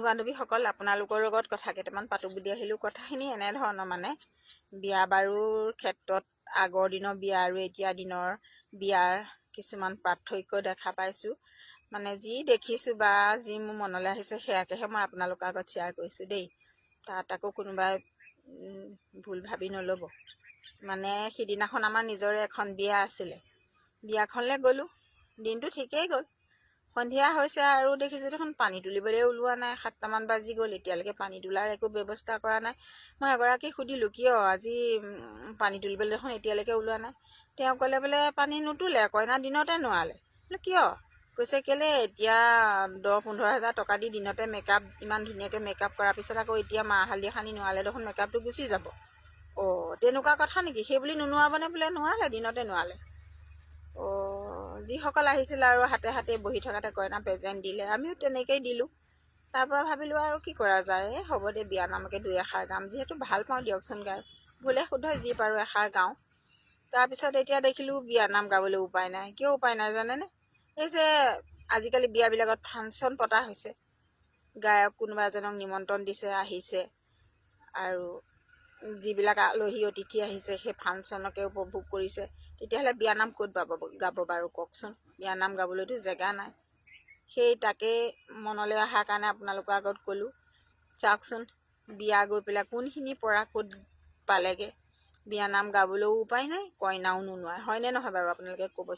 বান্ধৱীসকল, আপোনালোকৰ লগত কথা কেইটামান পাতো বুলি আহিলোঁ। কথাখিনি এনেধৰণৰ মানে, বিয়া বাৰুৰ ক্ষেত্ৰত আগৰ দিনৰ বিয়া আৰু এতিয়া দিনৰ বিয়াৰ কিছুমান পাৰ্থক্য দেখা পাইছোঁ। মানে যি দেখিছোঁ বা যি মোৰ মনলৈ আহিছে সেয়াকেহে মই আপোনালোকৰ আগত শ্বেয়াৰ কৰিছোঁ দেই। তাত আকৌ কোনোবাই ভুল ভাবি নল'ব। মানে সিদিনাখন আমাৰ নিজৰে এখন বিয়া আছিলে। বিয়াখনলৈ গ'লোঁ, দিনটো ঠিকেই গ'ল। সন্ধিয়া হৈছে আৰু দেখিছোঁ দেখোন পানী তুলিবলৈ ওলোৱা নাই। 7টামান বাজি গ'ল, এতিয়ালৈকে পানী তোলাৰ একো ব্যৱস্থা কৰা নাই। মই এগৰাকীক সুধিলোঁ, কিয় আজি পানী তুলিবলৈ দেখোন এতিয়ালৈকে ওলোৱা নাই। তেওঁ ক'লে বোলে পানী নুতুলে, কইনা দিনতে নোৱালে। বোলে কিয়? কৈছে কেলৈ এতিয়া 10-15 হাজাৰ টকা দি দিনতে মেকআপ, ইমান ধুনীয়াকৈ মেকআপ কৰাৰ পিছত আকৌ এতিয়া মাহ হালধি সানি নোৱালে দেখোন মেকআপটো গুচি যাব। অঁ, তেনেকুৱা কথা নেকি? সেই বুলি নুনুৱাবনে? বোলে নোৱালে, দিনতে নোৱালে। যিসকল আহিছিল আৰু হাতে হাতে বহি থকাতে কইনা প্ৰেজেণ্ট দিলে, আমিও তেনেকৈয়ে দিলোঁ। তাৰপৰা ভাবিলোঁ আৰু কি কৰা যায়, হ'ব দে বিয়া নামকে 2 এষাৰ গাম, যিহেতু ভাল পাওঁ দিয়কচোন গাই। ভুলে শুদ্ধই যি পাৰোঁ এষাৰ গাওঁ। তাৰপিছত এতিয়া দেখিলোঁ বিয়া নাম গাবলৈ উপায় নাই। কিয় উপায় নাই জানেনে? এই যে আজিকালি বিয়াবিলাকত ফাংচন পতা হৈছে, গায়ক কোনোবা এজনক নিমন্ত্ৰণ দিছে, আহিছে, আৰু যিবিলাক আলহী অতিথি আহিছে সেই ফাংচনকে উপভোগ কৰিছে। তেতিয়াহ'লে বিয়ানাম ক'ত গাব বাৰু কওকচোন? বিয়ানাম গাবলৈতো জেগা নাই। সেই তাকে মনলৈ অহাৰ কাৰণে আপোনালোকৰ আগত ক'লোঁ। চাওকচোন, বিয়া গৈ পেলাই কোনখিনিৰ পৰা ক'ত পালেগৈ। বিয়ানাম গাবলৈও উপায় নাই, কইনাও নুনুৱায়। হয়নে নহয় বাৰু আপোনালোকে ক'ব।